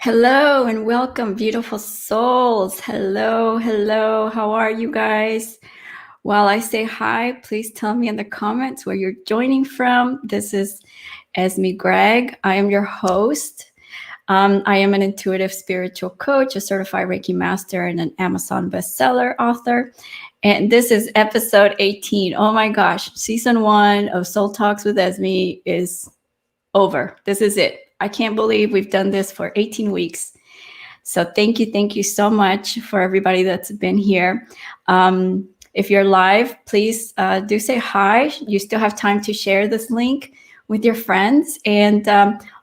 Hello and welcome, beautiful souls. Hello, hello. How are you guys? While I say hi, please tell me in the comments where you're joining from. This is esmegregg. I am your host. I am an intuitive spiritual coach, a certified Reiki master, and an Amazon bestseller author. And this is episode 18. Oh my gosh, season 1 of Soul Talks with Esme is over. This is it. I can't believe we've done this for 18 weeks. So thank you so much for everybody that's been here. If you're live, please do say hi. You still have time to share this link with your friends. And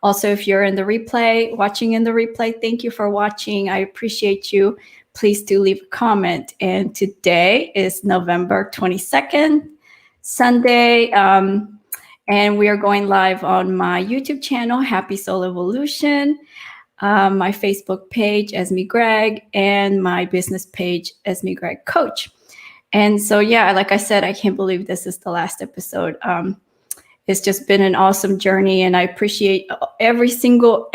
also, if you're in the replay, watching in the replay, thank you for watching. I appreciate you. Please do leave a comment. And today is November 22nd, Sunday. And we are going live on my YouTube channel, Happy Soul Evolution, my Facebook page, esmegregg, and my business page, esmegreggcoach. And so, yeah, like I said, I can't believe this is the last episode. It's just been an awesome journey, and I appreciate every single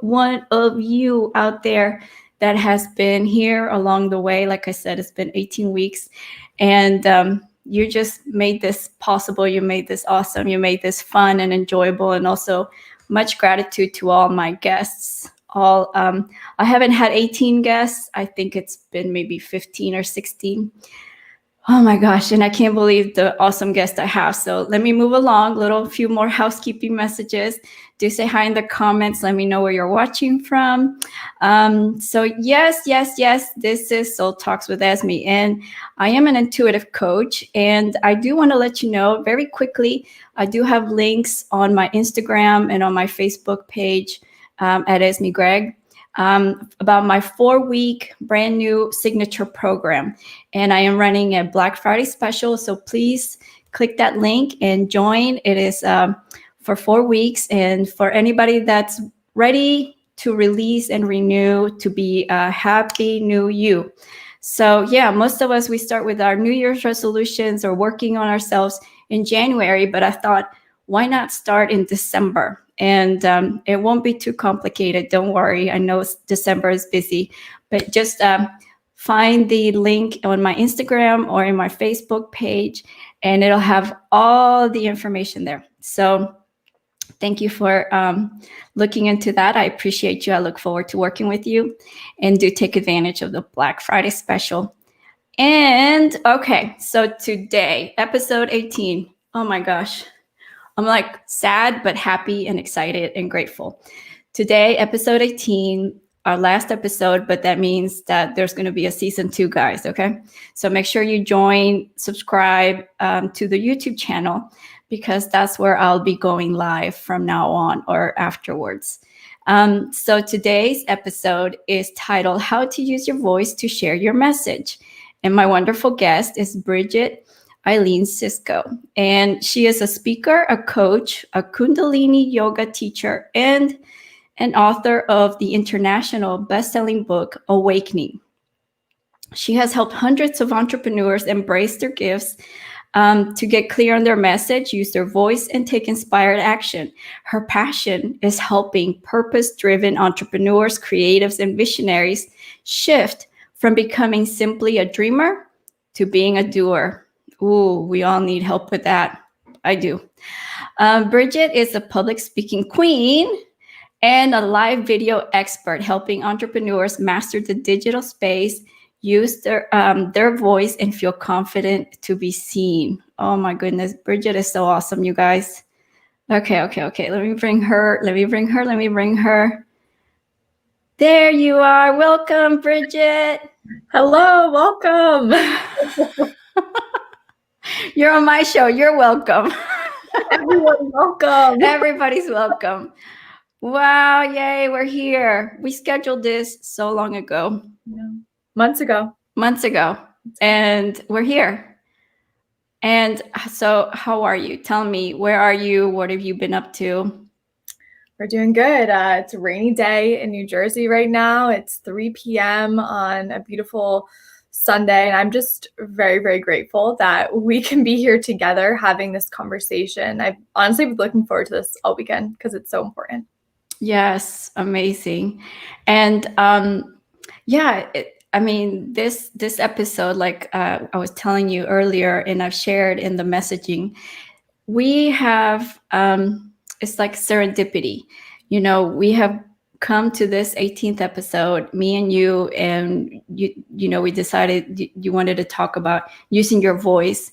one of you out there that has been here along the way. Like I said, it's been 18 weeks, and you just made this possible. You made this awesome. You made this fun and enjoyable. And also much gratitude to all my guests. I haven't had 18 guests. I think it's been maybe 15 or 16. Oh my gosh. And I can't believe the awesome guests I have. So let me move along. Few more housekeeping messages. Do say hi in the comments. Let me know where you're watching from. So yes, this is Soul Talks with Esme. And I am an intuitive coach. And I do want to let you know very quickly, I do have links on my Instagram and on my Facebook page at esmegregg. About my 4-week brand new signature program. And I am running a Black Friday special. So please click that link and join. It is for 4 weeks. And for anybody that's ready to release and renew, to be a happy new you. So yeah, most of us, we start with our New Year's resolutions or working on ourselves in January. But I thought, why not start in December? And it won't be too complicated. Don't worry. I know December is busy, but just find the link on my Instagram or in my Facebook page, and it'll have all the information there. So thank you for looking into that. I appreciate you. I look forward to working with you, and do take advantage of the Black Friday special. And okay, so today, episode 18. Oh my gosh. I'm like sad, but happy and excited and grateful. Today, episode 18, our last episode, but that means that there's going to be a season 2, guys. Okay. So make sure you join, subscribe to the YouTube channel, because that's where I'll be going live from now on or afterwards. So today's episode is titled How to Use Your Voice to Share Your Message. And my wonderful guest is Bridget Sicsko. And she is a speaker, a coach, a Kundalini yoga teacher, and an author of the international best-selling book, Awakening. She has helped hundreds of entrepreneurs embrace their gifts, to get clear on their message, use their voice, and take inspired action. Her passion is helping purpose-driven entrepreneurs, creatives, and visionaries shift from becoming simply a dreamer to being a doer. Ooh, we all need help with that. I do. Bridget is a public speaking queen and a live video expert, helping entrepreneurs master the digital space, use their voice, and feel confident to be seen. Oh my goodness, Bridget is so awesome, you guys. Okay. Let me bring her. There you are. Welcome, Bridget. Hello, welcome. You're on my show. You're welcome. Everyone, welcome. Everybody's welcome. Wow, yay, we're here. We scheduled this so long ago. Months ago. And we're here. And so how are you? Tell me, where are you? What have you been up to? We're doing good. It's a rainy day in New Jersey right now. It's 3 p.m. on a beautiful Sunday. And I'm just very, very grateful that we can be here together having this conversation. I've honestly been looking forward to this all weekend because it's so important. Yes, amazing. And yeah, this episode, like I was telling you earlier, and I've shared in the messaging, we have it's like serendipity. We have come to this 18th episode, me and you, and we decided you wanted to talk about using your voice.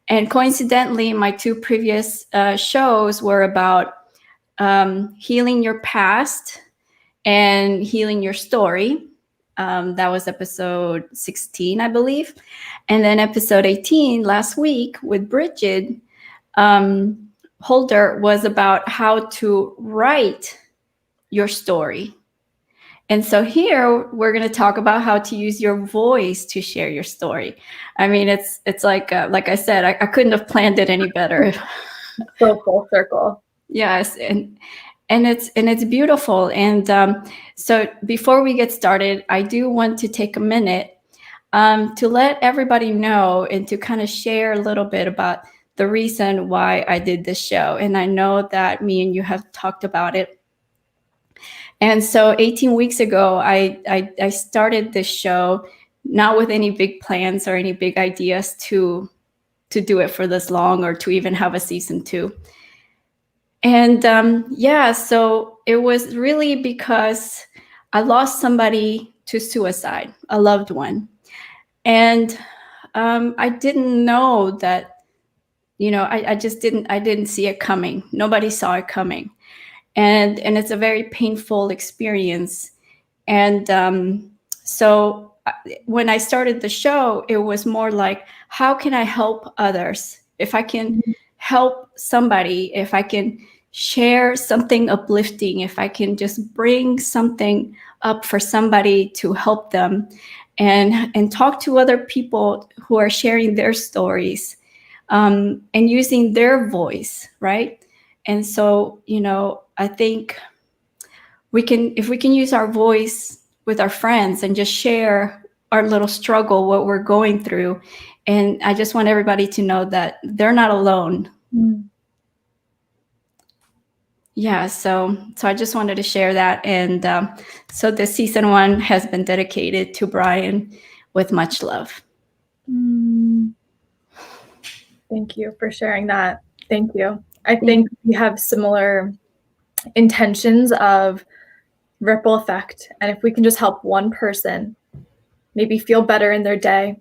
And coincidentally, my two previous shows were about healing your past and healing your story. That was episode 16, I believe. And then episode 18 last week with Bridget Holder was about how to write your story. And so here we're going to talk about how to use your voice to share your story. I mean, it's like I said, I couldn't have planned it any better. So full circle. Yes, and it's beautiful. And so before we get started, I do want to take a minute to let everybody know and to kind of share a little bit about the reason why I did this show. And I know that me and you have talked about it. And so 18 weeks ago, I started this show, not with any big plans or any big ideas to do it for this long or to even have a season 2. And so it was really because I lost somebody to suicide, a loved one. And I didn't know that, I didn't see it coming. Nobody saw it coming. And it's a very painful experience. And so when I started the show, it was more like, how can I help others? If I can help somebody, if I can share something uplifting, if I can just bring something up for somebody to help them, and talk to other people who are sharing their stories, and using their voice, right? And so, I think if we can use our voice with our friends and just share our little struggle, what we're going through. And I just want everybody to know that they're not alone. Yeah, so I just wanted to share that. And so this season 1 has been dedicated to Brian with much love. Thank you for sharing that. Thank you. I think we have similar intentions of ripple effect. And if we can just help one person maybe feel better in their day,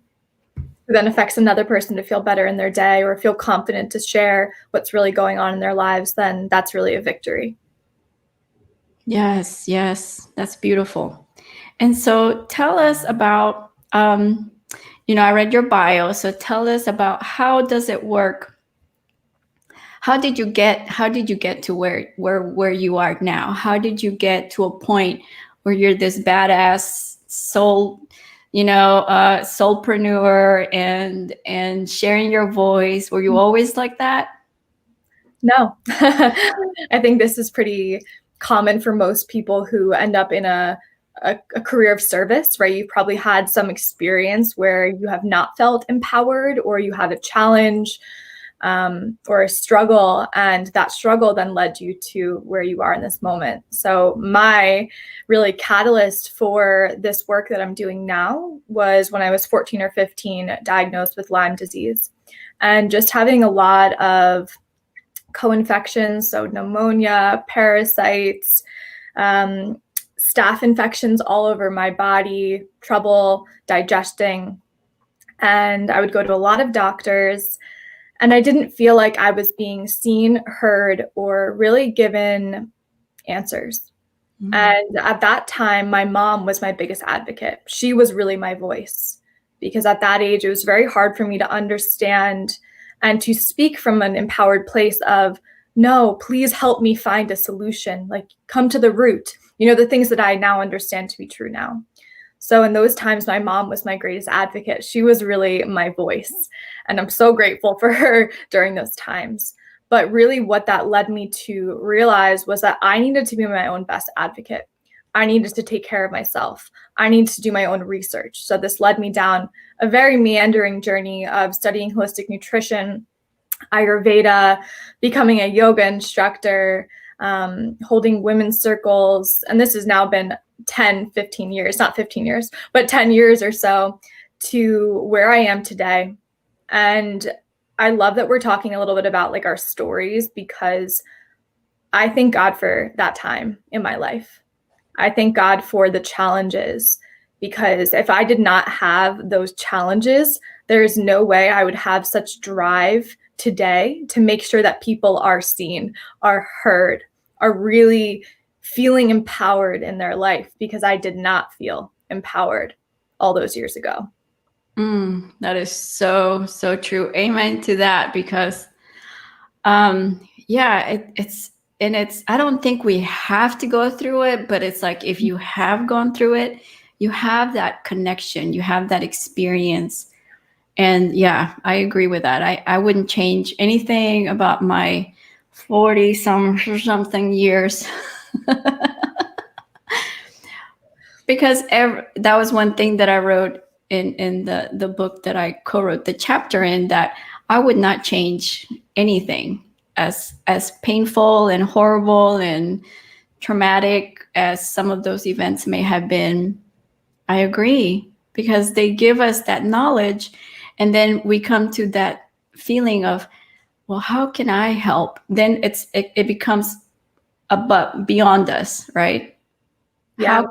who then affects another person to feel better in their day or feel confident to share what's really going on in their lives, then that's really a victory. Yes, that's beautiful. And so tell us about, I read your bio, so tell us about how does it work? How did you get to where you are now? How did you get to a point where you're this badass soul, soulpreneur and sharing your voice? Were you always like that? No. I think this is pretty common for most people who end up in a career of service, right? You've probably had some experience where you have not felt empowered, or you had a challenge or a struggle, and that struggle then led you to where you are in this moment. So my really catalyst for this work that I'm doing now was when I was 14 or 15, diagnosed with Lyme disease, and just having a lot of co-infections, so pneumonia, parasites, staph infections all over my body, trouble digesting. And I would go to a lot of doctors, and I didn't feel like I was being seen, heard, or really given answers. Mm-hmm. And at that time, my mom was my biggest advocate. She was really my voice, because at that age, it was very hard for me to understand and to speak from an empowered place of, no, please help me find a solution, like come to the root, the things that I now understand to be true now. So in those times, my mom was my greatest advocate. She was really my voice, and I'm so grateful for her during those times. But really what that led me to realize was that I needed to be my own best advocate. I needed to take care of myself. I needed to do my own research. So this led me down a very meandering journey of studying holistic nutrition, Ayurveda, becoming a yoga instructor, holding women's circles. And this has now been 10, 15 years, not 15 years, but 10 years or so to where I am today. And I love that we're talking a little bit about like our stories, because I thank God for that time in my life. I thank God for the challenges, because if I did not have those challenges, there's no way I would have such drive today to make sure that people are seen, are heard, are really feeling empowered in their life, because I did not feel empowered all those years ago. That is so, so true. Amen to that, because it's I don't think we have to go through it, but it's like if you have gone through it, you have that connection, you have that experience. And yeah, I agree with that. I wouldn't change anything about my 40 something years. Because that was one thing that I wrote in the book that I co-wrote the chapter in, that I would not change anything. As painful and horrible and traumatic as some of those events may have been, I agree, because they give us that knowledge, and then we come to that feeling of, well, how can I help? Then it becomes beyond us, right? Yeah.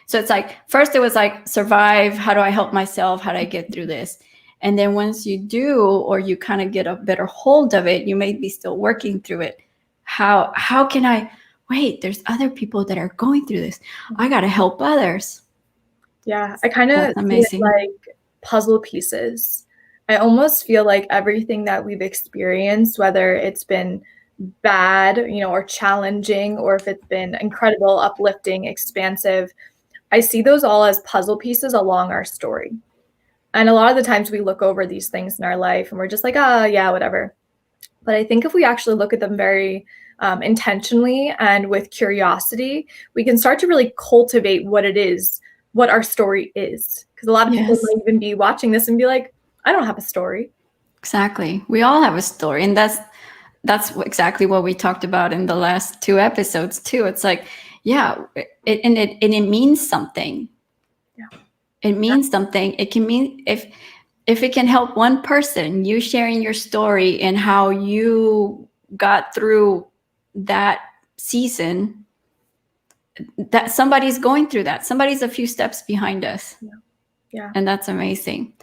So it's like, first it was like survive. How do I help myself? How do I get through this? And then once you do, or you kind of get a better hold of it, you may be still working through it. How can I, wait, there's other people that are going through this. I got to help others. Yeah, I kind of see it like puzzle pieces. I almost feel like everything that we've experienced, whether it's been bad, or challenging, or if it's been incredible, uplifting, expansive, I see those all as puzzle pieces along our story. And a lot of the times we look over these things in our life and we're just like, yeah, whatever. But I think if we actually look at them very intentionally and with curiosity, we can start to really cultivate what our story is. Because a lot of people might even be watching this and be like, I don't have a story. Exactly. We all have a story. And that's exactly what we talked about in the last 2 episodes too. It's like, yeah, it means something. Yeah. It means something. It can mean, if it can help one person, you sharing your story and how you got through that season, that somebody's going through that. Somebody's a few steps behind us. Yeah. And that's amazing.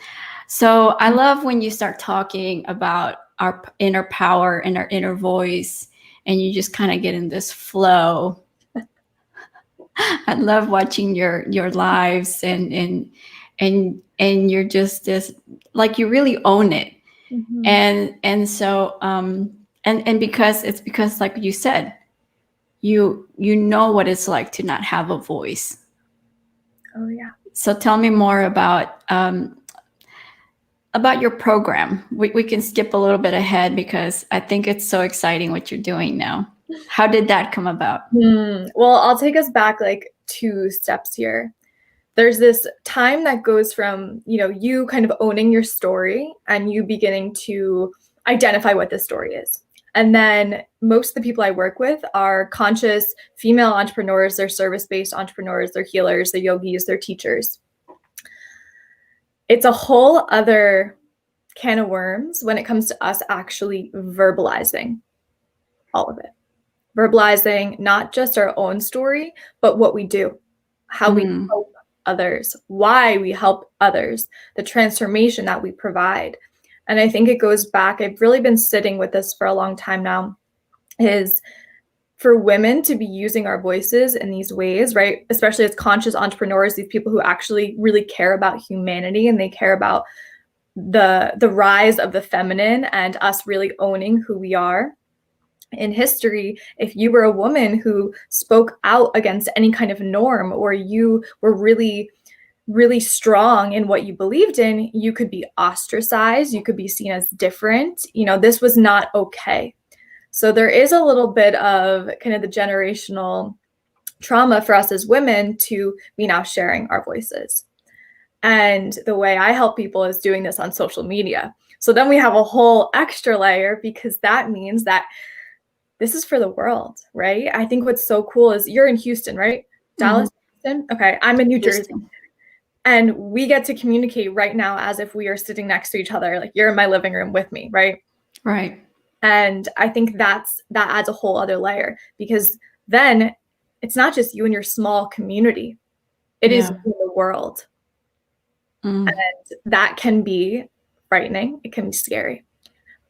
So I love when you start talking about our inner power and our inner voice, and you just kind of get in this flow. I love watching your lives, and you're just this, like, you really own it. Mm-hmm. And so and because like you said, you know what it's like to not have a voice. Oh yeah. So tell me more about your program. We can skip a little bit ahead, because I think it's so exciting what you're doing now. How did that come about? Well, I'll take us back like 2 steps here. There's this time that goes from, you kind of owning your story and you beginning to identify what this story is. And then most of the people I work with are conscious female entrepreneurs. They're service-based entrepreneurs. They're healers, they're yogis, they're teachers. It's a whole other can of worms when it comes to us actually verbalizing all of it. Verbalizing not just our own story, but what we do, how we help others, why we help others, the transformation that we provide. And I think it goes back, I've really been sitting with this for a long time now, is for women to be using our voices in these ways, right? Especially as conscious entrepreneurs, these people who actually really care about humanity, and they care about the rise of the feminine and us really owning who we are. In history, if you were a woman who spoke out against any kind of norm, or you were really, really strong in what you believed in, you could be ostracized, you could be seen as different. This was not okay. So there is a little bit of kind of the generational trauma for us as women to be now sharing our voices. And the way I help people is doing this on social media. So then we have a whole extra layer, because that means that this is for the world, right? I think what's so cool is you're in Houston, right? Dallas, Houston? Okay, I'm in New Jersey. And we get to communicate right now as if we are sitting next to each other. Like you're in my living room with me, right? Right. And I think that adds a whole other layer, because then it's not just you and your small community. It is in the world. And that can be frightening. It can be scary.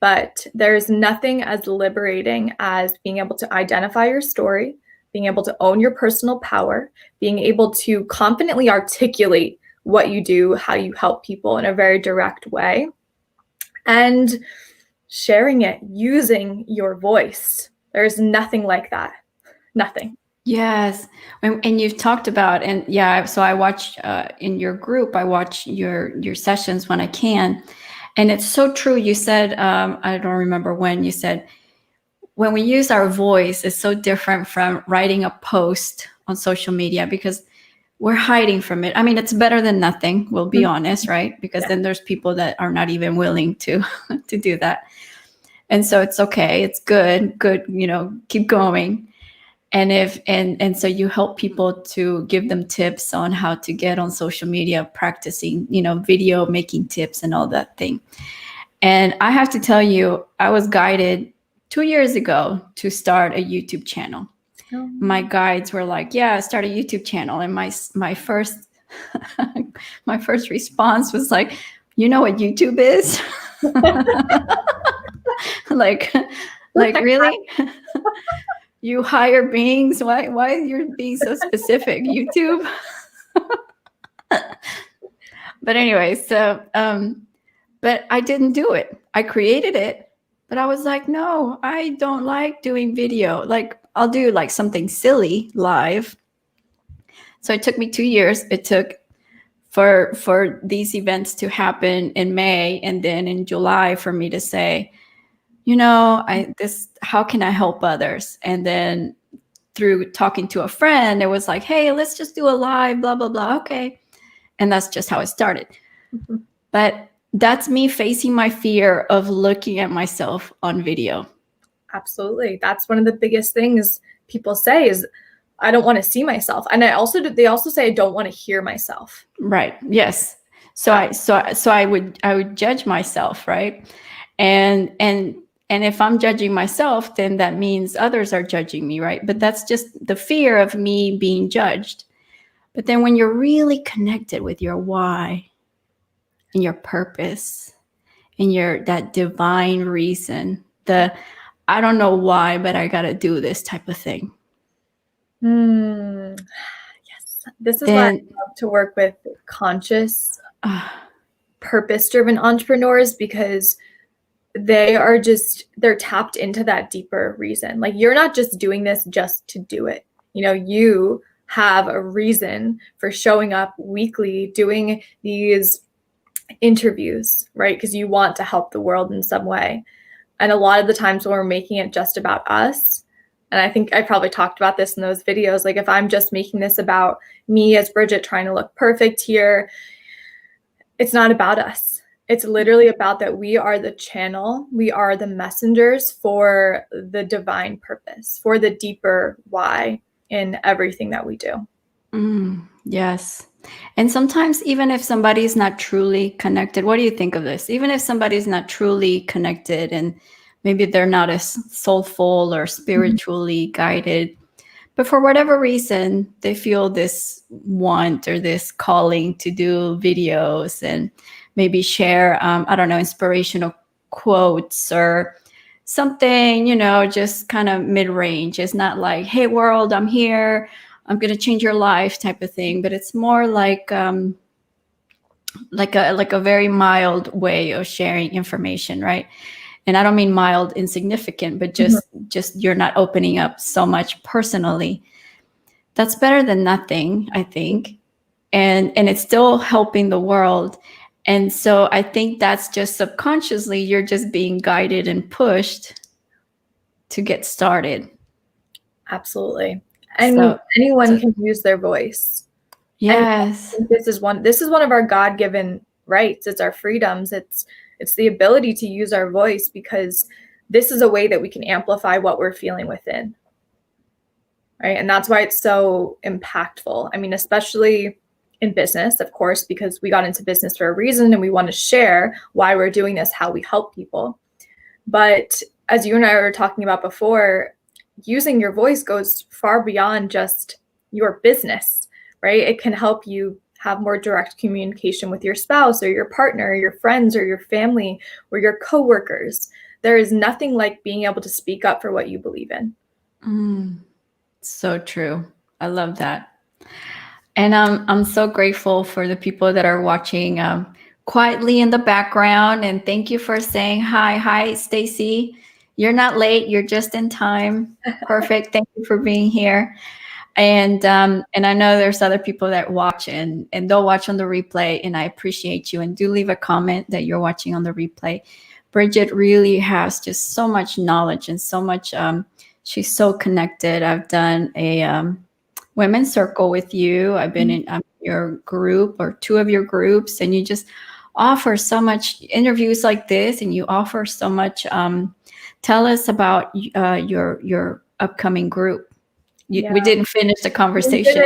But there's nothing as liberating as being able to identify your story, being able to own your personal power, being able to confidently articulate what you do, how you help people in a very direct way, and sharing it using your voice. There's nothing like that. Nothing. Yes. And you've talked about, and yeah, so I watch in your group, I watch your sessions when I can. And it's so true. You said, I don't remember when you said, when we use our voice, it's so different from writing a post on social media, because we're hiding from it. I mean, it's better than nothing, we'll be honest, right? Because then there's people that are not even willing to do that. And so it's okay. It's good, keep going. And so you help people to give them tips on how to get on social media, practicing, video making tips and all that thing. And I have to tell you, I was guided 2 years ago to start a YouTube channel. My guides were like, yeah, start a YouTube channel. And my first my first response was like, you know what YouTube is? like really? You higher beings? Why are you being so specific? YouTube? But anyway, so but I didn't do it. I created it, but I was like, no, I don't like doing video. Like I'll do like something silly live. So it took me 2 years. It took for these events to happen in May, and then in July for me to say, how can I help others? And then through talking to a friend, it was like, hey, let's just do a live, blah, blah, blah. Okay. And that's just how it started. But that's me facing my fear of looking at myself on video. Absolutely. That's one of the biggest things people say is, I don't want to see myself. And they also say, I don't want to hear myself. Right. Yes. So I would judge myself. Right. And if I'm judging myself, then that means others are judging me. Right. But that's just the fear of me being judged. But then when you're really connected with your why and your purpose and that divine reason, I don't know why, but I got to do this type of thing. Yes. This is why I love to work with conscious, purpose-driven entrepreneurs, because they're tapped into that deeper reason. Like you're not just doing this just to do it. You have a reason for showing up weekly, doing these interviews, right? Because you want to help the world in some way. And a lot of the times when we're making it just about us, and I think I probably talked about this in those videos, like if I'm just making this about me as Bridget trying to look perfect here, it's not about us. It's literally about that we are the channel, we are the messengers for the divine purpose, for the deeper why in everything that we do. Yes. And sometimes even if somebody's not truly connected, what do you think of this? Even if somebody's not truly connected and maybe they're not as soulful or spiritually guided, but for whatever reason, they feel this want or this calling to do videos and maybe share, inspirational quotes or something, just kind of mid-range. It's not like, hey, world, I'm here, I'm going to change your life type of thing. But it's more like a very mild way of sharing information, right? And I don't mean mild, insignificant, but just you're not opening up so much personally. That's better than nothing, I think. And it's still helping the world. And so I think that's just subconsciously, you're just being guided and pushed to get started. Absolutely. And anyone can use their voice. Yes. And this is one of our God-given rights. It's our freedoms. It's the ability to use our voice, because this is a way that we can amplify what we're feeling within. Right. And that's why it's so impactful. I mean, especially in business, of course, because we got into business for a reason and we want to share why we're doing this, how we help people. But as you and I were talking about before, using your voice goes far beyond just your business, right? It can help you have more direct communication with your spouse or your partner, or your friends or your family or your coworkers. There is nothing like being able to speak up for what you believe in. So true. I love that. And I'm so grateful for the people that are watching quietly in the background. And thank you for saying hi. Hi, Stacy. You're not late. You're just in time. Perfect. Thank you for being here. And I know there's other people that watch and they'll watch on the replay. And I appreciate you. And do leave a comment that you're watching on the replay. Bridget really has just so much knowledge and so much. She's so connected. I've done a women's circle with you. I've been in your group or two of your groups, and you just offer so much interviews like this, and you offer so much. Tell us about your upcoming group. We didn't finish the conversation.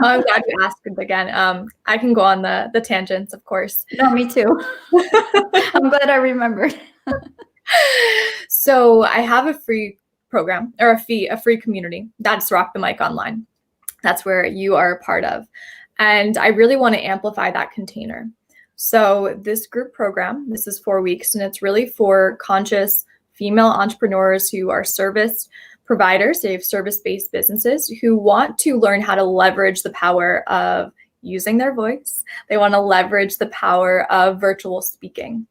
I'm glad you asked it again. I can go on the tangents, of course. No, me too. I'm glad I remembered. So I have a free program or a free community. That's Rock the Mic Online. That's where you are a part of. And I really want to amplify that container. So this group program, this is 4 weeks, and it's really for conscious female entrepreneurs who are service providers. They have service-based businesses who want to learn how to leverage the power of using their voice. They want to leverage the power of virtual speaking,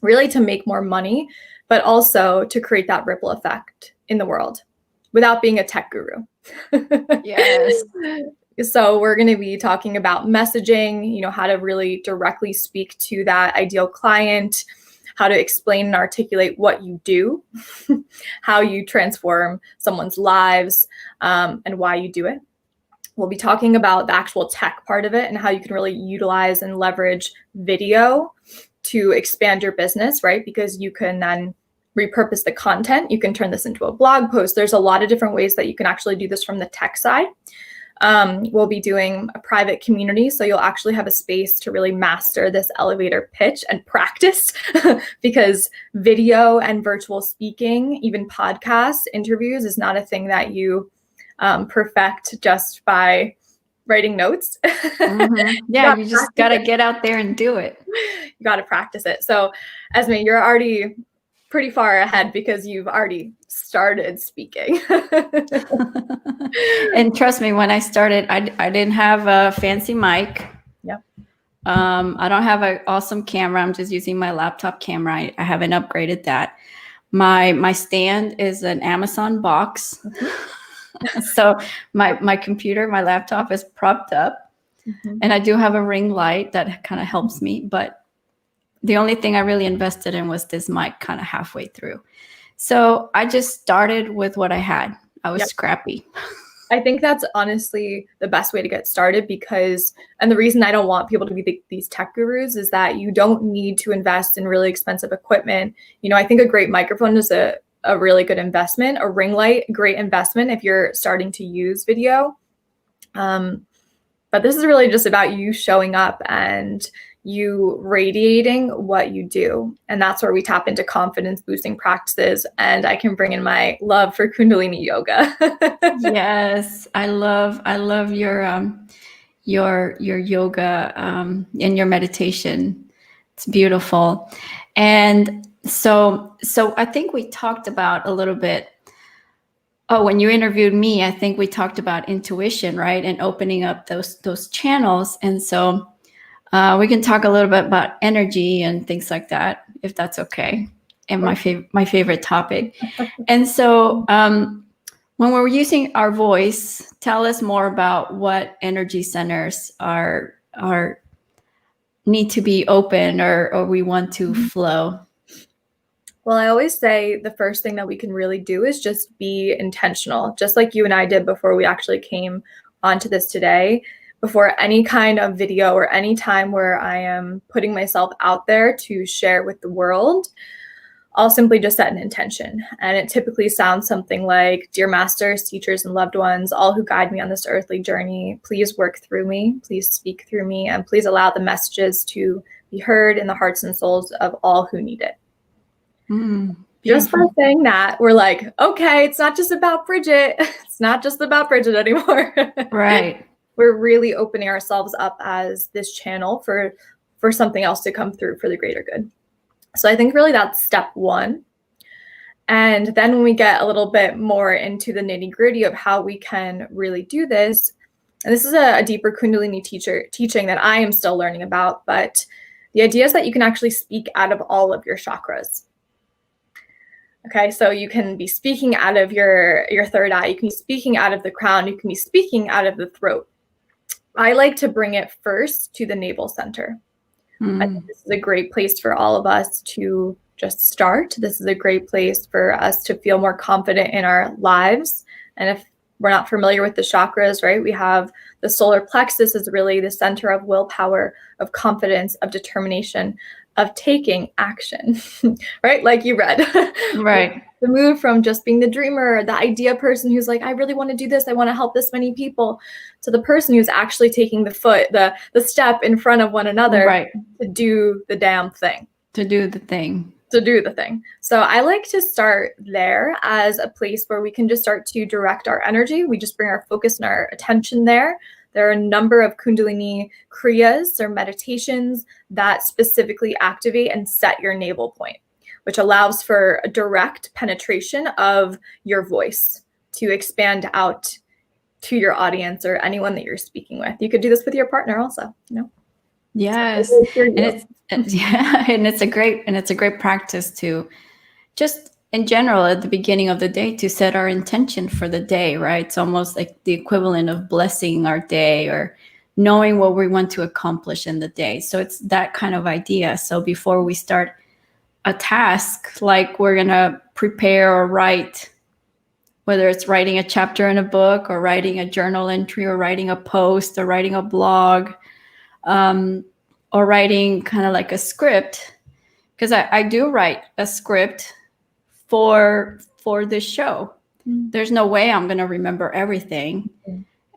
really to make more money, but also to create that ripple effect in the world without being a tech guru. Yes. So we're going to be talking about messaging, how to really directly speak to that ideal client, how to explain and articulate what you do, how you transform someone's lives, and why you do it. We'll be talking about the actual tech part of it and how you can really utilize and leverage video to expand your business, right? Because you can then repurpose the content. You can turn this into a blog post. There's a lot of different ways that you can actually do this from the tech side. We'll be doing a private community, so you'll actually have a space to really master this elevator pitch and practice because video and virtual speaking, even podcasts, interviews is not a thing that you perfect just by writing notes. Yeah, you just got to get out there and do it. You got to practice it. So Esme, you're already pretty far ahead because you've already started speaking. And trust me, when I started, I didn't have a fancy mic. Yep. I don't have an awesome camera. I'm just using my laptop camera. I haven't upgraded that. My stand is an Amazon box. So my computer, my laptop is propped up. And I do have a ring light that kind of helps me. But the only thing I really invested in was this mic kind of halfway through. So I just started with what I had. I was scrappy. I think that's honestly the best way to get started because, and the reason I don't want people to be these tech gurus is that you don't need to invest in really expensive equipment. I think a great microphone is a really good investment. A ring light, great investment if you're starting to use video. But this is really just about you showing up and you radiating what you do. And that's where we tap into confidence boosting practices. And I can bring in my love for Kundalini yoga. Yes. I love your yoga and your meditation. It's beautiful. And so I think we talked about a little bit. Oh, when you interviewed me, I think we talked about intuition, right? And opening up those channels. And so we can talk a little bit about energy and things like that, if that's okay. And my favorite topic. And so when we're using our voice, tell us more about what energy centers are need to be open or we want to flow. Well, I always say the first thing that we can really do is just be intentional, just like you and I did before we actually came onto this today. Before any kind of video or any time where I am putting myself out there to share with the world, I'll simply just set an intention. And it typically sounds something like, "Dear masters, teachers, and loved ones, all who guide me on this earthly journey, please work through me, please speak through me, and please allow the messages to be heard in the hearts and souls of all who need it." Just by saying that, we're like, okay, it's not just about Bridget. It's not just about Bridget anymore. Right. We're really opening ourselves up as this channel for something else to come through for the greater good. So I think really that's step one. And then when we get a little bit more into the nitty-gritty of how we can really do this, and this is a deeper Kundalini teaching that I am still learning about, but the idea is that you can actually speak out of all of your chakras. Okay, so you can be speaking out of your third eye, you can be speaking out of the crown, you can be speaking out of the throat. I like to bring it first to the navel center. I think this is a great place for all of us to just start. This is a great place for us to feel more confident in our lives. And if we're not familiar with the chakras, right, we have the solar plexus is really the center of willpower, of confidence, of determination, of taking action, right? Like you read. Right. The move from just being the dreamer, the idea person who's like, I really want to do this, I want to help this many people, to the person who's actually taking the step in front of one another, right, to do the damn thing. To do the thing. So I like to start there as a place where we can just start to direct our energy. We just bring our focus and our attention there. There are a number of Kundalini Kriyas or meditations that specifically activate and set your navel point, which allows for a direct penetration of your voice to expand out to your audience or anyone that you're speaking with. You could do this with your partner also, you know? Yes. And it's a great practice to just in general at the beginning of the day to set our intention for the day, right? It's almost like the equivalent of blessing our day or knowing what we want to accomplish in the day. So it's that kind of idea. So before we start a task, like we're going to prepare or write, whether it's writing a chapter in a book or writing a journal entry or writing a post or writing a blog, or writing kind of like a script, because I do write a script for this show. There's no way I'm going to remember everything.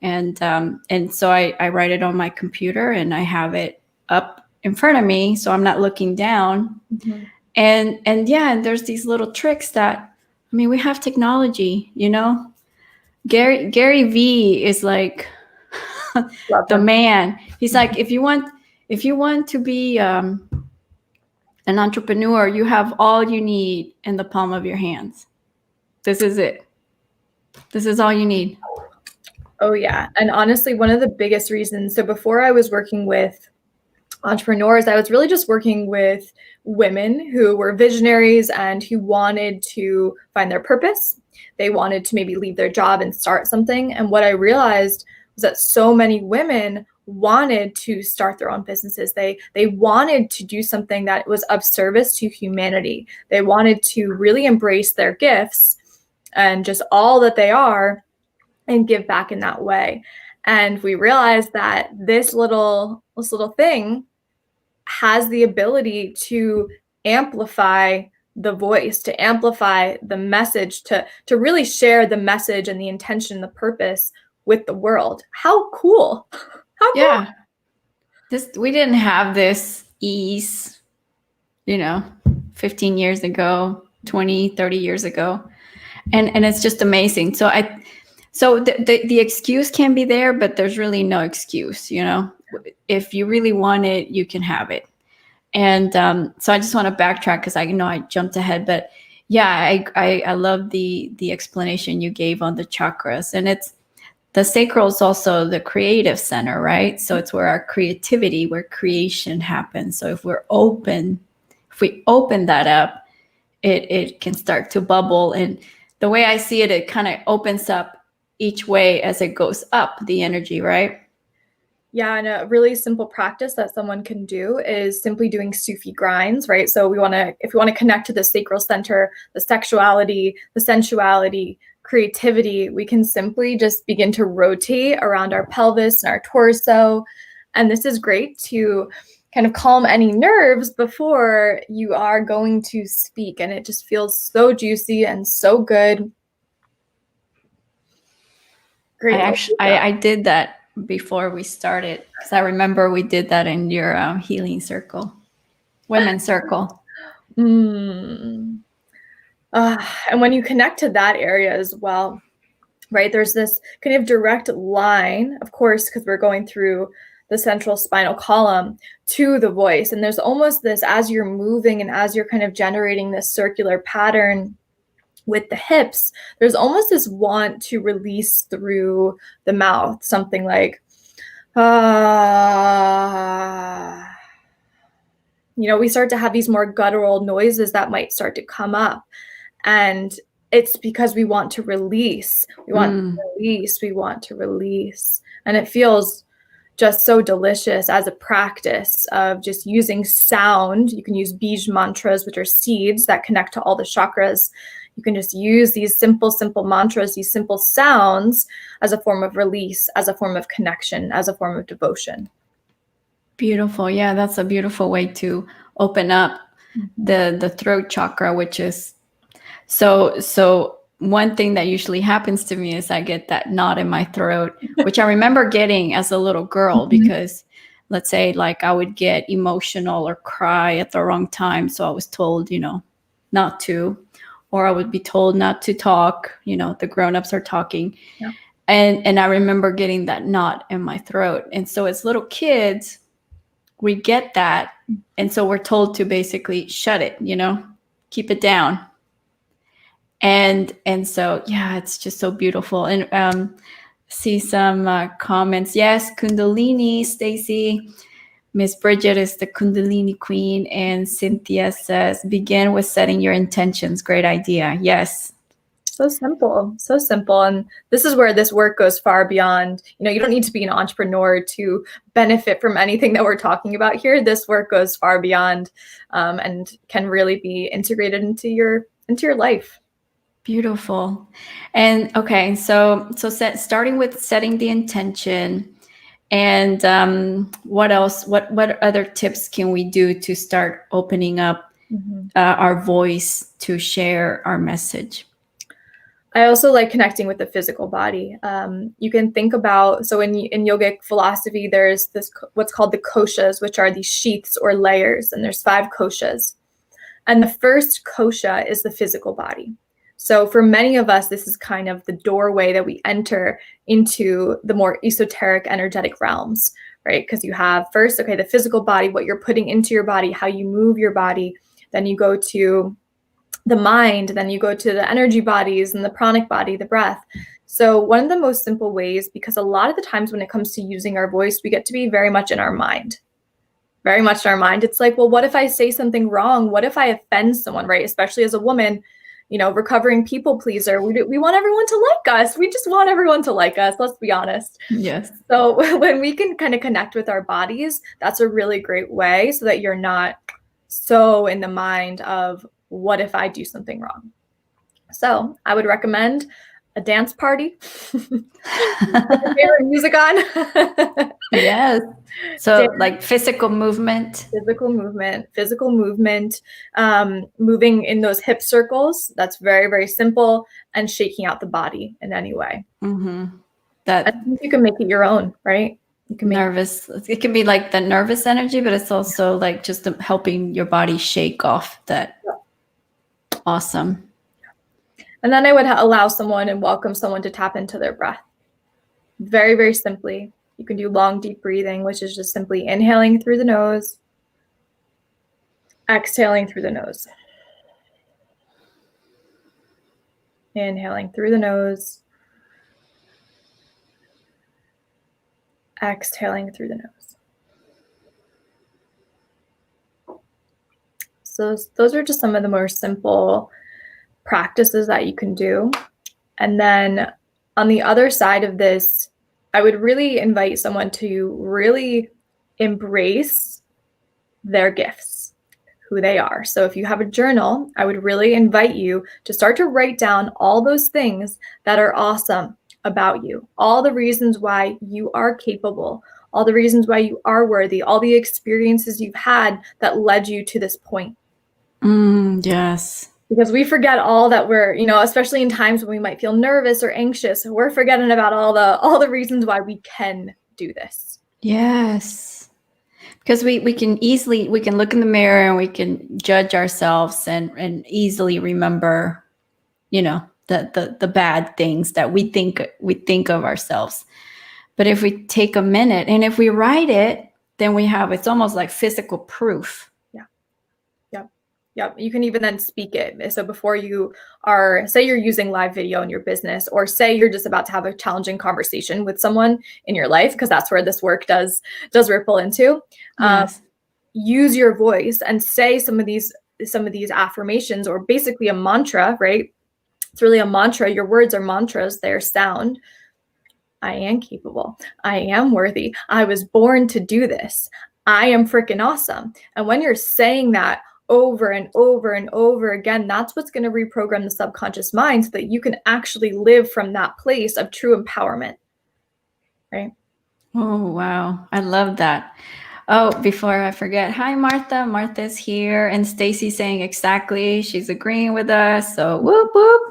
And so I write it on my computer and I have it up in front of me so I'm not looking down. And there's these little tricks that, I mean, we have technology, you know. Gary V is like the man. He's like, if you want to be an entrepreneur, you have all you need in the palm of your hands. This is it. This is all you need. Oh yeah. And honestly, one of the biggest reasons, so before I was working with entrepreneurs, I was really just working with women who were visionaries and who wanted to find their purpose. They wanted to maybe leave their job and start something. And what I realized was that so many women wanted to start their own businesses. They wanted to do something that was of service to humanity. They wanted to really embrace their gifts and just all that they are and give back in that way. And we realized that this little thing has the ability to amplify the voice, to amplify the message, to really share the message and the intention, the purpose with the world. How cool. How cool. Yeah. We didn't have this ease, 15 years ago, 20, 30 years ago. And it's just amazing. So the excuse can be there, but there's really no excuse, If you really want it, you can have it. And so I just want to backtrack because I know I jumped ahead, but yeah, I love the explanation you gave on the chakras. And the sacral is also the creative center, right? So it's where our creativity, where creation happens. So if we open that up, it can start to bubble. And the way I see it, it kind of opens up each way as it goes up, the energy, right? Yeah, and a really simple practice that someone can do is simply doing Sufi grinds, right? So if we want to connect to the sacral center, the sexuality, the sensuality, creativity, we can simply just begin to rotate around our pelvis and our torso. And this is great to kind of calm any nerves before you are going to speak. And it just feels so juicy and so good. Great. I did that before we started, because I remember we did that in your healing circle, women's circle. And when you connect to that area as well, right, there's this kind of direct line, of course, because we're going through the central spinal column to the voice. And there's almost this, as you're moving and as you're kind of generating this circular pattern with the hips, there's almost this want to release through the mouth, something like, we start to have these more guttural noises that might start to come up. And it's because we want to release. We want to release. We want to release. And it feels just so delicious as a practice of just using sound. You can use bij mantras, which are seeds that connect to all the chakras. You can just use these simple mantras, these simple sounds as a form of release, as a form of connection, as a form of devotion. Beautiful. Yeah, that's a beautiful way to open up the throat chakra, which is so one thing that usually happens to me is I get that knot in my throat, which I remember getting as a little girl, because let's say like I would get emotional or cry at the wrong time. So I was told, not to, or I would be told not to talk, the grown-ups are talking. Yeah. And I remember getting that knot in my throat. And so as little kids, we get that. And so we're told to basically shut it, keep it down. And so, yeah, it's just so beautiful. And see some comments. Yes, Kundalini, Stacy. Miss Bridget is the Kundalini queen. And Cynthia says, begin with setting your intentions. Great idea. Yes. So simple, so simple. And this is where this work goes far beyond, you don't need to be an entrepreneur to benefit from anything that we're talking about here. This work goes far beyond and can really be integrated into your life. Beautiful. And okay, so starting with setting the intention, and what else? What other tips can we do to start opening up our voice to share our message? I also like connecting with the physical body. You can think about, so in yogic philosophy, there's this what's called the koshas, which are these sheaths or layers, and there's 5 koshas. And the first kosha is the physical body. So for many of us, this is kind of the doorway that we enter into the more esoteric, energetic realms, right? Because you have first, the physical body, what you're putting into your body, how you move your body. Then you go to the mind, then you go to the energy bodies and the pranic body, the breath. So one of the most simple ways, because a lot of the times when it comes to using our voice, we get to be very much in our mind. Very much in our mind. It's like, well, what if I say something wrong? What if I offend someone, right? Especially as a woman, recovering people pleaser. We want everyone to like us. We just want everyone to like us. Let's be honest. Yes. So when we can kind of connect with our bodies, that's a really great way so that you're not so in the mind of what if I do something wrong. So I would recommend a dance party. Favorite music on. Yes. So like physical movement, moving in those hip circles. That's very, very simple, and shaking out the body in any way. That I think you can make it your own, right? You can make nervous. It can be like the nervous energy, but it's also like just helping your body shake off that. Yeah. Awesome. And then I would allow someone and welcome someone to tap into their breath. Very, very simply. You can do long, deep breathing, which is just simply inhaling through the nose, exhaling through the nose. Inhaling through the nose, exhaling through the nose. So those are just some of the more simple practices that you can do. And then on the other side of this, I would really invite someone to really embrace their gifts, who they are. So if you have a journal, I would really invite you to start to write down all those things that are awesome about you, all the reasons why you are capable, all the reasons why you are worthy, all the experiences you've had that led you to this point. Yes. Because we forget all that we're, especially in times when we might feel nervous or anxious, we're forgetting about all the reasons why we can do this. Yes. Because we can look in the mirror and we can judge ourselves and easily remember, the bad things that we think of ourselves. But if we take a minute and if we write it, then it's almost like physical proof. Yep. You can even then speak it. So before say you're using live video in your business, or say you're just about to have a challenging conversation with someone in your life, because that's where this work does ripple into. Yes. Use your voice and say some of these affirmations, or basically a mantra, right? It's really a mantra. Your words are mantras. They're sound. I am capable. I am worthy. I was born to do this. I am freaking awesome. And when you're saying that over and over and over again, that's what's going to reprogram the subconscious mind so that you can actually live from that place of true empowerment. Right? Oh, wow. I love that. Oh, before I forget, hi, Martha. Martha's here. And Stacy's saying exactly. She's agreeing with us. So whoop, whoop.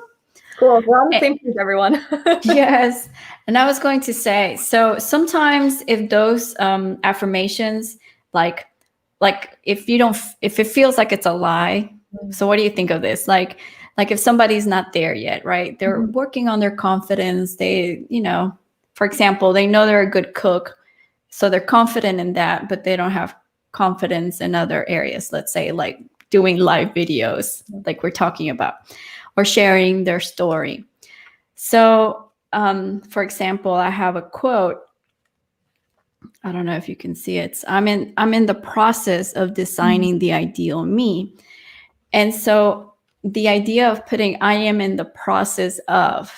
Cool. We're on the same page, everyone. Yes. And I was going to say, so sometimes if those affirmations, like if it feels like it's a lie, so what do you think of this? Like if somebody's not there yet, right? They're working on their confidence. They, for example, they know they're a good cook, so they're confident in that, but they don't have confidence in other areas. Let's say like doing live videos, like we're talking about, or sharing their story. So, for example, I have a quote. I don't know if you can see it. I'm in the process of designing the ideal me. And so the idea of putting I am in the process of,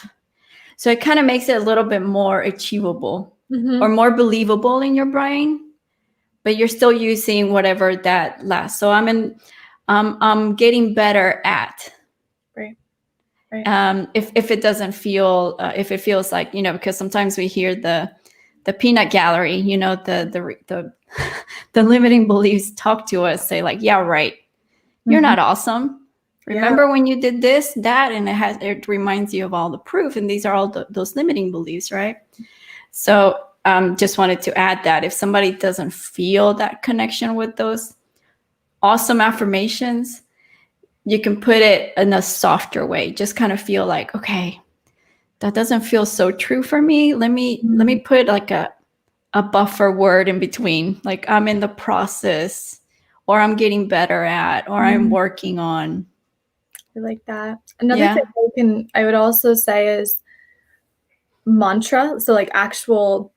so it kind of makes it a little bit more achievable or more believable in your brain, but you're still using whatever that lasts. So I'm getting better at. Right. If it doesn't feel, if it feels like, because sometimes we hear the peanut gallery, the limiting beliefs talk to us, say like, yeah, right. You're not awesome. Remember when you did this, that, and it reminds you of all the proof. And these are all those limiting beliefs, right? So just wanted to add that if somebody doesn't feel that connection with those awesome affirmations, you can put it in a softer way. Just kind of feel like, okay, that doesn't feel so true for me. Let me put like a buffer word in between, like I'm in the process, or I'm getting better at, or I'm working on. I like that. Another thing I would also say is mantra. So like actual,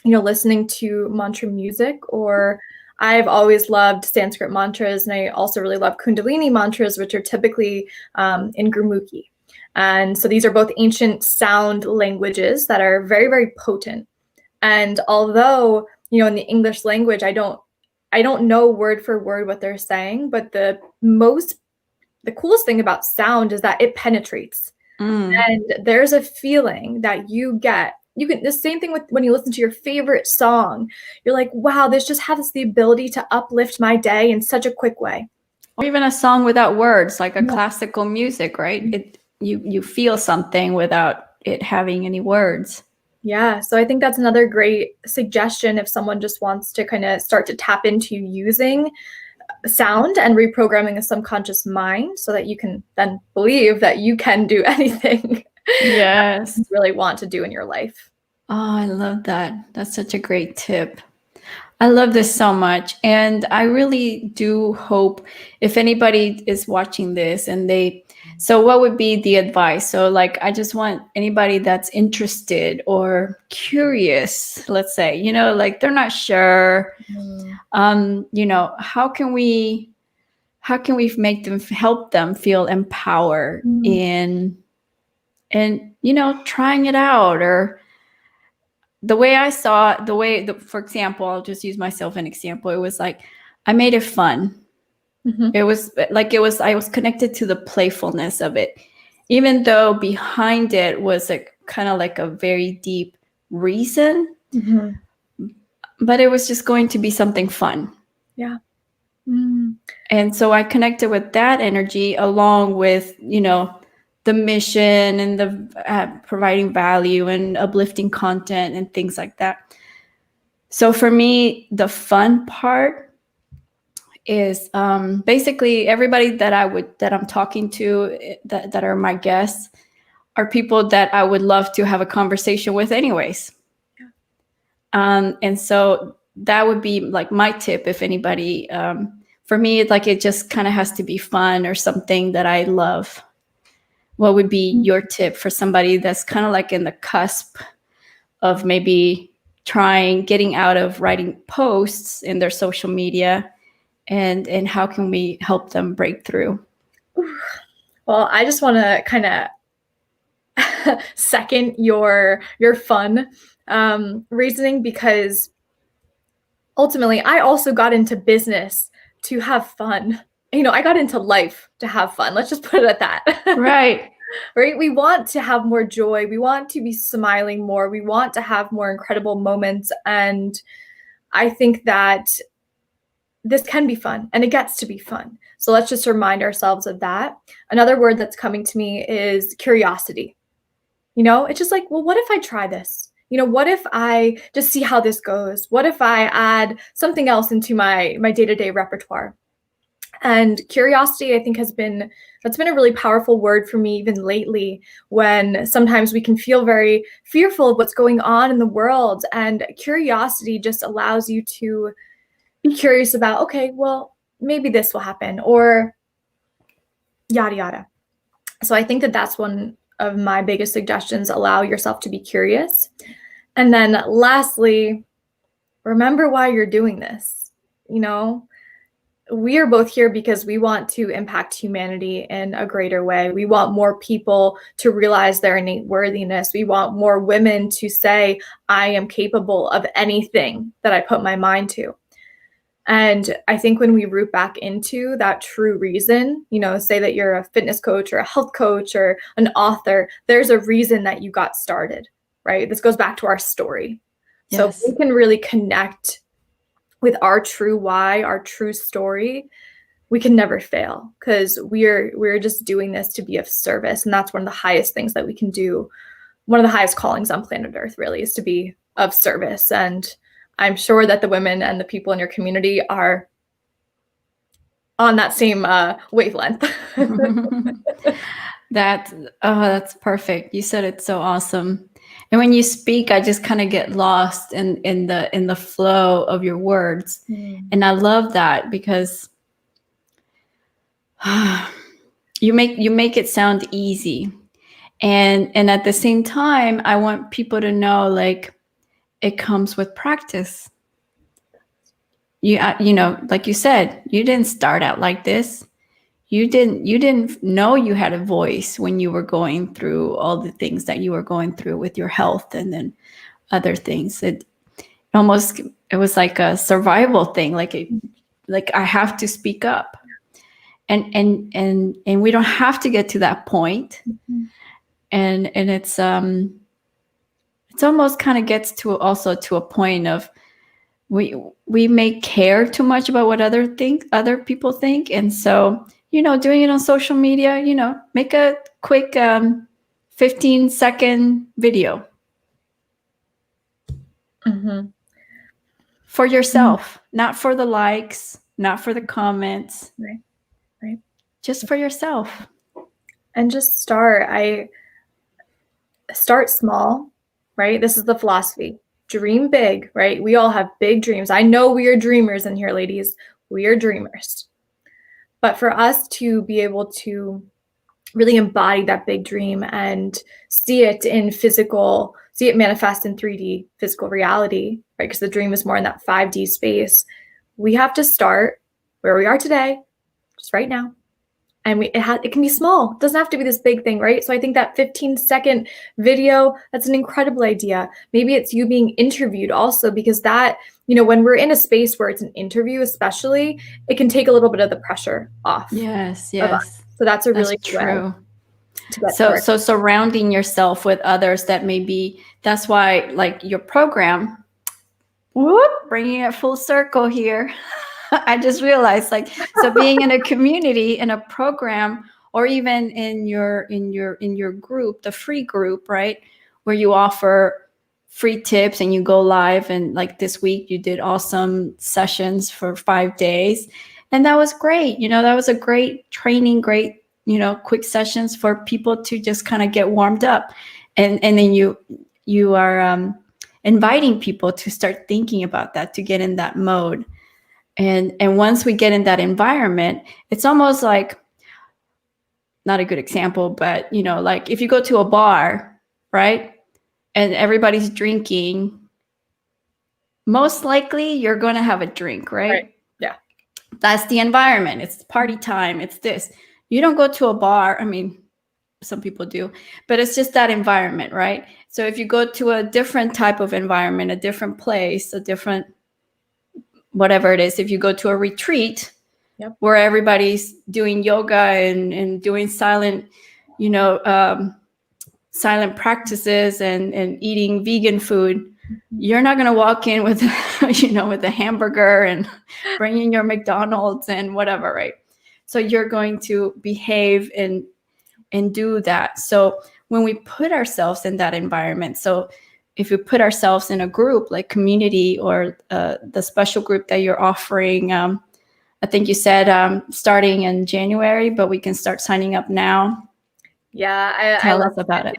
listening to mantra music, or I've always loved Sanskrit mantras, and I also really love Kundalini mantras, which are typically in Gurmukhi. And so these are both ancient sound languages that are very, very potent. And although, in the English language, I don't know word for word what they're saying, but the coolest thing about sound is that it penetrates. And there's a feeling that you get. You can, the same thing with when you listen to your favorite song, you're like, wow, this just has the ability to uplift my day in such a quick way. Or even a song without words, like a classical music, right? You feel something without it having any words. Yeah, so I think that's another great suggestion if someone just wants to kind of start to tap into using sound and reprogramming a subconscious mind so that you can then believe that you can do anything Yes. you really want to do in your life. Oh, I love that. That's such a great tip. I love this so much. And I really do hope if anybody is watching this and so what would be the advice? So like, I just want anybody that's interested or curious, let's say, like they're not sure, how can we help them feel empowered in trying it out? Or the way I saw it, for example, I'll just use myself an example. It was like, I made it fun. It was like, I was connected to the playfulness of it, even though behind it was kind of like a very deep reason. but it was just going to be something fun. Yeah. Mm. And so I connected with that energy along with, the mission and the providing value and uplifting content and things like that. So for me, the fun part is basically everybody that I'm talking to that are my guests are people that I would love to have a conversation with anyways. And so that would be like my tip if anybody, for me, like it just kind of has to be fun or something that I love. What would be your tip for somebody that's kind of like in the cusp of maybe getting out of writing posts in their social media, and how can we help them break through? Well, I just want to kind of second your fun reasoning, because ultimately I also got into business to have fun. I got into life to have fun. Let's just put it at that. Right. Right? We want to have more joy. We want to be smiling more. We want to have more incredible moments. And I think that this can be fun, and it gets to be fun. So let's just remind ourselves of that. Another word that's coming to me is curiosity. It's just like, well, what if I try this? What if I just see how this goes? What if I add something else into my day-to-day repertoire? And curiosity, I think, that's been a really powerful word for me even lately, when sometimes we can feel very fearful of what's going on in the world. And curiosity just allows you to be curious about, okay, well, maybe this will happen, or yada, yada. So I think that that's one of my biggest suggestions. Allow yourself to be curious. And then lastly, remember why you're doing this. We are both here because we want to impact humanity in a greater way. We want more people to realize their innate worthiness. We want more women to say, I am capable of anything that I put my mind to. And I think when we root back into that true reason, say that you're a fitness coach or a health coach or an author, there's a reason that you got started, right? This goes back to our story. Yes. So if we can really connect with our true why, our true story, we can never fail, because we're just doing this to be of service. And that's one of the highest things that we can do. One of the highest callings on planet Earth really is to be of service. And I'm sure that the women and the people in your community are on that same wavelength. That's perfect. You said it so awesome. And when you speak, I just kind of get lost in the flow of your words. And I love that, because you make it sound easy. And at the same time, I want people to know, like, it comes with practice. Like you said, you didn't start out like this. You didn't know you had a voice when you were going through all the things that you were going through with your health and then other things. It was like a survival thing. Like I have to speak up, and we don't have to get to that point. Mm-hmm. And it's almost kind of gets to a point of we may care too much about what other people think. And so, doing it on social media, make a quick 15-second video. Mm-hmm. For yourself, not for the likes, not for the comments. Right. Just for yourself. And just start small, right? This is the philosophy. Dream big, right? We all have big dreams. I know we are dreamers in here, ladies. We are dreamers. But for us to be able to really embody that big dream and see it manifest in 3D physical reality, right? Because the dream is more in that 5D space. We have to start where we are today, just right now. And it can be small. It doesn't have to be this big thing, right? So I think that 15-second video, that's an incredible idea. Maybe it's you being interviewed also, because that, when we're in a space where it's an interview, especially, it can take a little bit of the pressure off. Yes. So that's a really true. So surrounding yourself with others that that's why, like, your program, Whoop, bringing it full circle here. I just realized, like, so being in a community, in a program, or even in your group, the free group, right, where you offer free tips and you go live, and like this week you did awesome sessions for 5 days, and that was great. That was a great training, great, quick sessions for people to just kind of get warmed up, and then you are inviting people to start thinking about that, to get in that mode. And once we get in that environment, it's almost like, not a good example, but like if you go to a bar, right, and everybody's drinking, most likely you're going to have a drink, right? Yeah. That's the environment. It's party time. It's this. You don't go to a bar. I mean, some people do, but it's just that environment, right? So if you go to a different type of environment, a different place, a different whatever it is, if you go to a retreat, yep, where everybody's doing yoga and doing silent, silent practices and eating vegan food, you're not going to walk in with, with a hamburger and bringing your McDonald's and whatever, right? So you're going to behave and do that. So when we put ourselves in that environment, so if we put ourselves in a group like community or the special group that you're offering, I think you said starting in January, but we can start signing up now. Yeah, Tell us about it.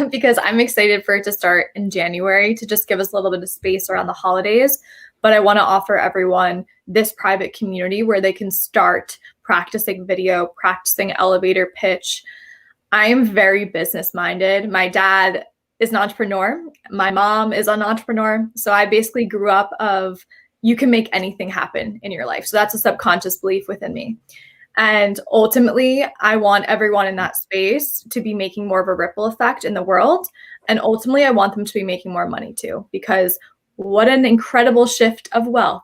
Because I'm excited for it to start in January to just give us a little bit of space around the holidays. But I want to offer everyone this private community where they can start practicing video, practicing elevator pitch. I am very business minded. My dad is an entrepreneur. My mom is an entrepreneur. So I basically grew up of you can make anything happen in your life. So that's a subconscious belief within me. And ultimately, I want everyone in that space to be making more of a ripple effect in the world. And ultimately, I want them to be making more money too, because what an incredible shift of wealth.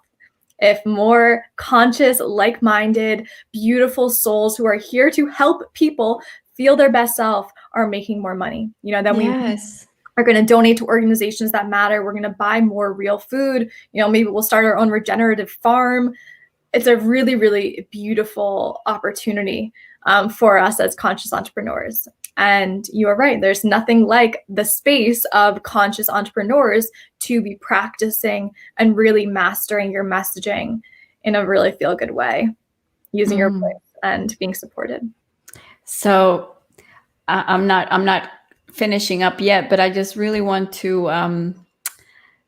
If more conscious, like-minded, beautiful souls who are here to help people feel their best self are making more money, then we are going to donate to organizations that matter. We're going to buy more real food. Maybe we'll start our own regenerative farm. It's a really, really beautiful opportunity for us as conscious entrepreneurs. And you are right. There's nothing like the space of conscious entrepreneurs to be practicing and really mastering your messaging in a really feel-good way, using your voice and being supported. So I'm not finishing up yet, but I just really want to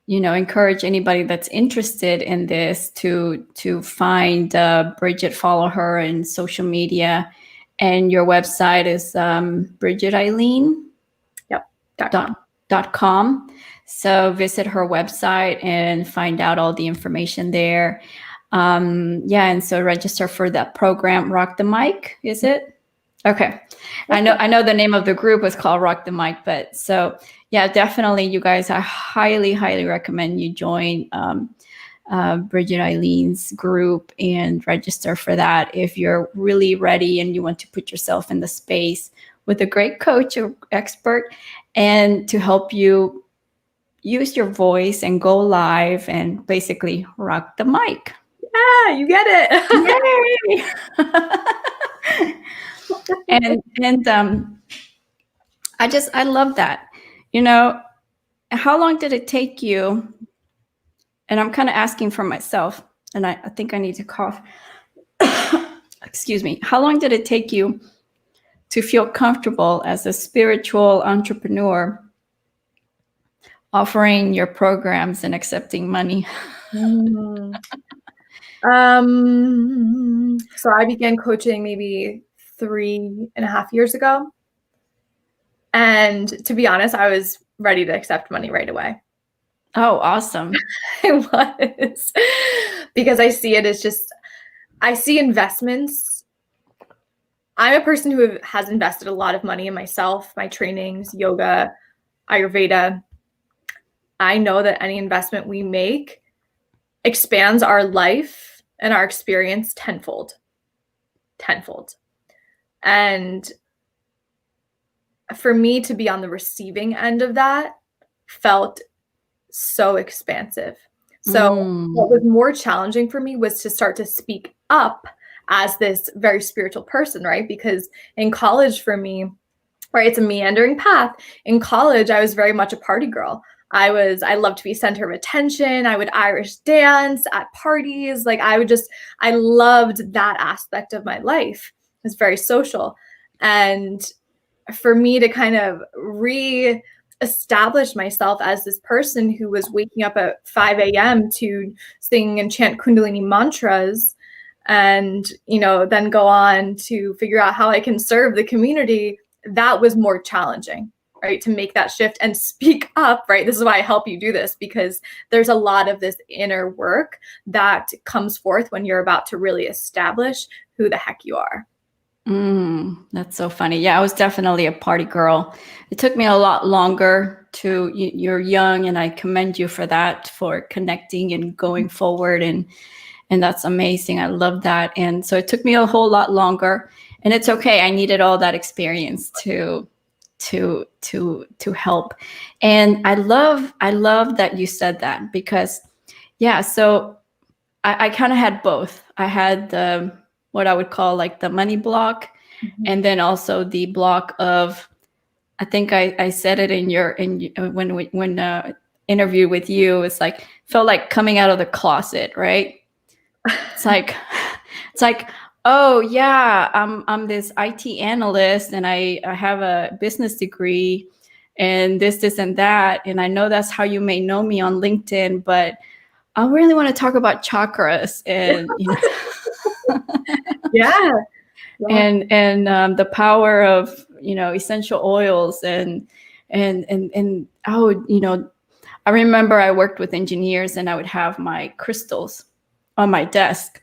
encourage anybody that's interested in this to find Bridget, follow her in social media, and your website is Bridget Eileen. Yep. .com. So visit her website and find out all the information there. And so register for that program, Rock the Mic. Is it? Okay. I know the name of the group was called Rock the Mic, but so yeah, definitely, you guys, I highly, highly recommend you join Bridget Eileen's group and register for that if you're really ready and you want to put yourself in the space with a great coach or expert and to help you use your voice and go live and basically rock the mic. Yeah, you get it. Yay! and I love that. How long did it take you? And I'm kind of asking for myself, and I think I need to cough. Excuse me. How long did it take you to feel comfortable as a spiritual entrepreneur offering your programs and accepting money? So I began coaching maybe 3.5 years ago. And to be honest, I was ready to accept money right away. Oh, awesome. I was. Because I see it as I see investments. I'm a person who has invested a lot of money in myself, my trainings, yoga, Ayurveda. I know that any investment we make expands our life and our experience tenfold. And for me to be on the receiving end of that felt so expansive. So what was more challenging for me was to start to speak up as this very spiritual person, right? Because in college for me, right, it's a meandering path. In college, I was very much a party girl. I loved to be center of attention. I would Irish dance at parties. Like I loved that aspect of my life. It was very social. And for me to kind of re-establish myself as this person who was waking up at 5 a.m. to sing and chant Kundalini mantras and, then go on to figure out how I can serve the community, that was more challenging, right? To make that shift and speak up, right? This is why I help you do this, because there's a lot of this inner work that comes forth when you're about to really establish who the heck you are. That's so funny. Yeah, I was definitely a party girl. It took me a lot longer you're young, and I commend you for that, for connecting and going forward. And that's amazing. I love that. And so it took me a whole lot longer, and it's okay. I needed all that experience to help. And I love that you said that, because yeah, so I kind of had both. I had what I would call like the money block, and then also the block of, I think I said it when interview with you, it's like, felt like coming out of the closet, right? It's like, oh yeah, I'm this IT analyst, and I have a business degree, and this and that, and I know that's how you may know me on LinkedIn, but I really want to talk about chakras and Yeah. and the power of essential oils and I remember I worked with engineers, and I would have my crystals on my desk.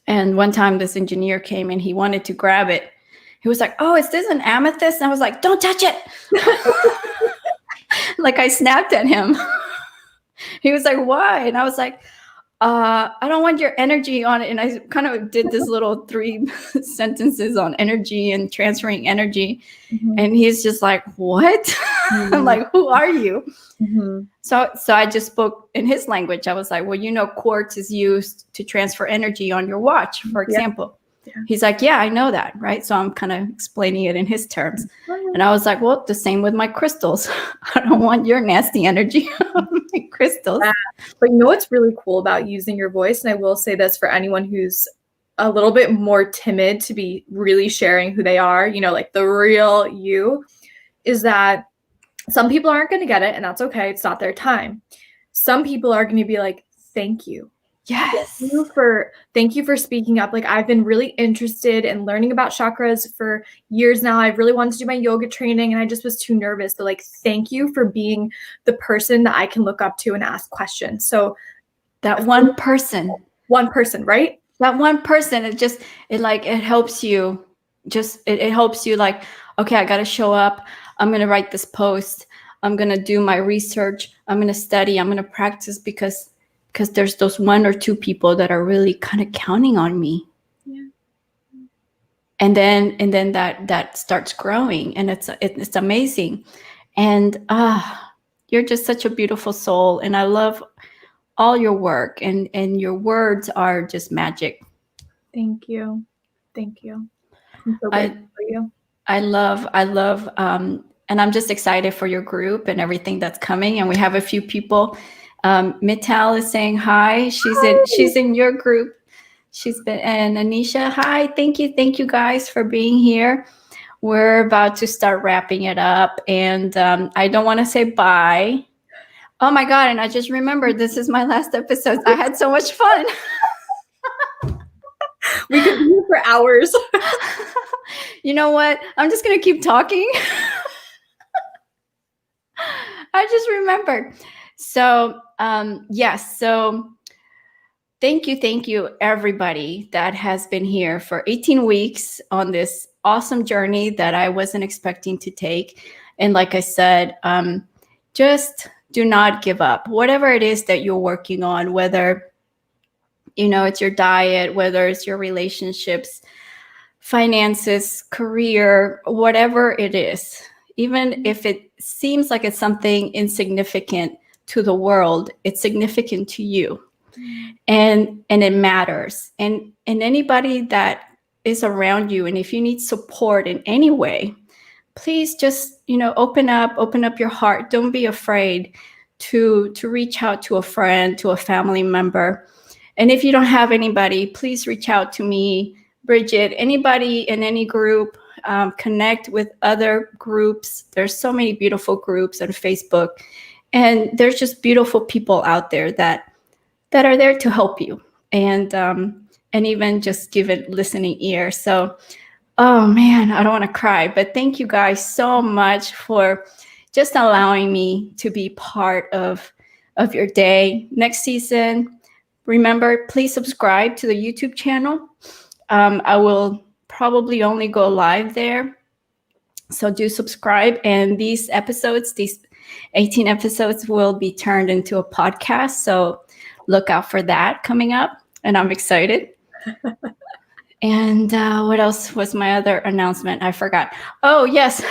And one time this engineer came and he wanted to grab it. He was like, "Oh, is this an amethyst?" And I was like, "Don't touch it." Like I snapped at him. He was like, "Why?" And I was like, I don't want your energy on it. And I kind of did this little 3 sentences on energy and transferring energy. And he's just like, "What?" I'm like, "Who are you?" So I just spoke in his language. I was like, "Well, quartz is used to transfer energy on your watch, for example." Yeah. He's like, "Yeah, I know that." Right. So I'm kind of explaining it in his terms. And I was like, "Well, the same with my crystals. I don't want your nasty energy on my crystals." Yeah. But what's really cool about using your voice, and I will say this for anyone who's a little bit more timid to be really sharing who they are, like the real you, is that some people aren't going to get it, and that's okay. It's not their time. Some people are going to be like, "Thank you. Yes. Thank you for speaking up. Like, I've been really interested in learning about chakras for years now. I really wanted to do my yoga training, and I just was too nervous. So like, thank you for being the person that I can look up to and ask questions." So that one person, right? That one person, it helps you. It helps you, like, okay, I got to show up. I'm going to write this post. I'm going to do my research. I'm going to study. I'm going to practice, because there's those 1 or 2 people that are really kind of counting on me. Yeah. And then that starts growing, and it's amazing. And you're just such a beautiful soul, and I love all your work, and your words are just magic. Thank you. I'm so grateful for you. I love, and I'm just excited for your group and everything that's coming. And we have a few people. Mittal is saying hi. She's in your group. And Anisha, hi. Thank you guys for being here. We're about to start wrapping it up, and I don't want to say bye. Oh my God! And I just remembered, this is my last episode. I had so much fun. We could be here for hours. You know what? I'm just gonna keep talking. I just remembered. So yes. So thank you, everybody that has been here for 18 weeks on this awesome journey that I wasn't expecting to take. And like I said, just do not give up. Whatever it is that you're working on, whether it's your diet, whether it's your relationships, finances, career, whatever it is, even if it seems like it's something insignificant, to the world, it's significant to you, and it matters. And anybody that is around you, and if you need support in any way, please just, open up your heart. Don't be afraid to reach out to a friend, to a family member. And if you don't have anybody, please reach out to me, Bridget, anybody in any group. Connect with other groups. There's so many beautiful groups on Facebook, and there's just beautiful people out there that are there to help you, and even just give it listening ear. So, oh man, I don't want to cry, but thank you guys so much for just allowing me to be part of your day. Next season, remember, please subscribe to the YouTube channel. I will probably only go live there. So do subscribe. And these 18 episodes will be turned into a podcast. So look out for that coming up. And I'm excited. And what else was my other announcement? I forgot. Oh, yes.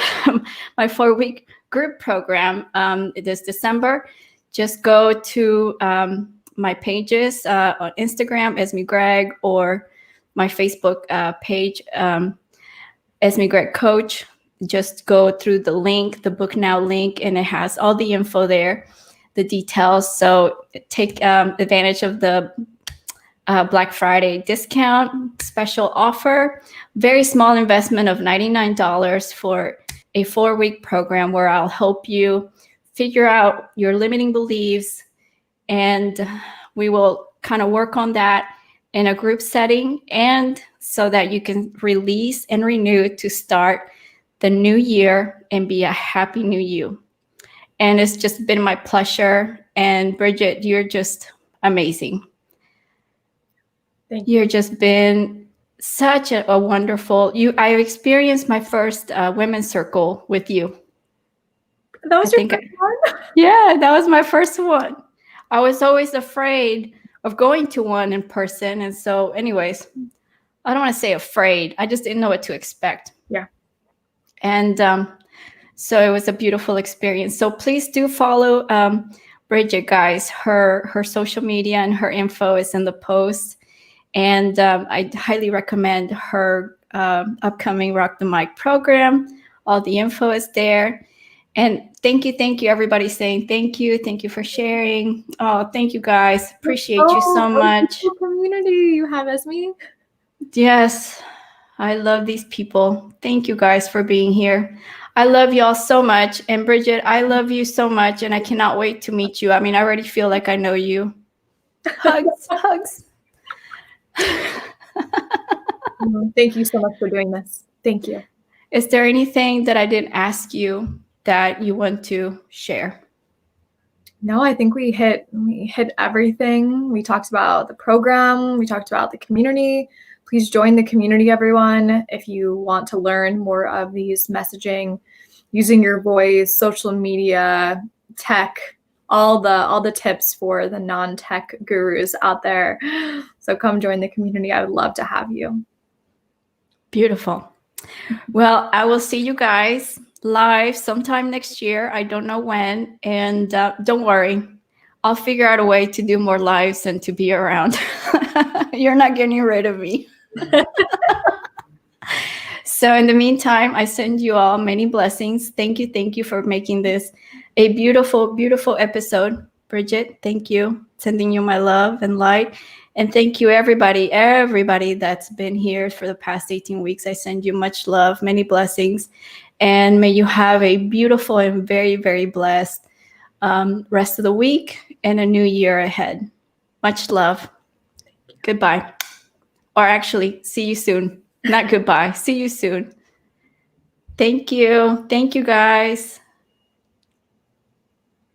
My 4-week group program this December. Just go to my pages on Instagram, esmegregg, or my Facebook page, esmegreggcoach. Just go through the link, the Book Now link, and it has all the info there, the details. So take advantage of the Black Friday discount special offer. Very small investment of $99 for a 4-week program where I'll help you figure out your limiting beliefs, and we will kind of work on that in a group setting, and so that you can release and renew to start the new year and be a happy new you. And it's just been my pleasure. And Bridget, you're just amazing. Thank you. You're just been such a wonderful, I experienced my first women's circle with you. That was your first one? Yeah, that was my first one. I was always afraid of going to one in person. And so anyways, I don't want to say afraid. I just didn't know what to expect. Yeah. And so it was a beautiful experience. So please do follow Bridget, guys. Her social media and her info is in the post. And I highly recommend her upcoming Rock the Mic program. All the info is there. And thank you, everybody saying thank you. Thank you for sharing. Oh, thank you, guys. Appreciate you so much. Community you have, Esme. Yes, I love these people. Thank you, guys, for being here. I love y'all so much. And Bridget, I love you so much. And I cannot wait to meet you. I mean, I already feel like I know you. Hugs, hugs. Thank you so much for doing this. Thank you. Is there anything that I didn't ask you that you want to share? No, I think we hit everything. We talked about the program. We talked about the community. Please join the community, everyone. If you want to learn more of these messaging, using your voice, social media, tech, all the tips for the non-tech gurus out there. So come join the community. I would love to have you. Beautiful. Well, I will see you guys live sometime next year. I don't know when. And don't worry, I'll figure out a way to do more lives and to be around. You're not getting rid of me. So in the meantime, I send you all many blessings. Thank you for making this a beautiful, beautiful episode. Bridget, thank you. Sending you my love and light. And thank you, everybody that's been here for the past 18 weeks. I send you much love, many blessings. And may you have a beautiful and very, very blessed rest of the week and a new year ahead. Much love. Goodbye. Or actually, see you soon. Not goodbye. See you soon. Thank you. Thank you, guys.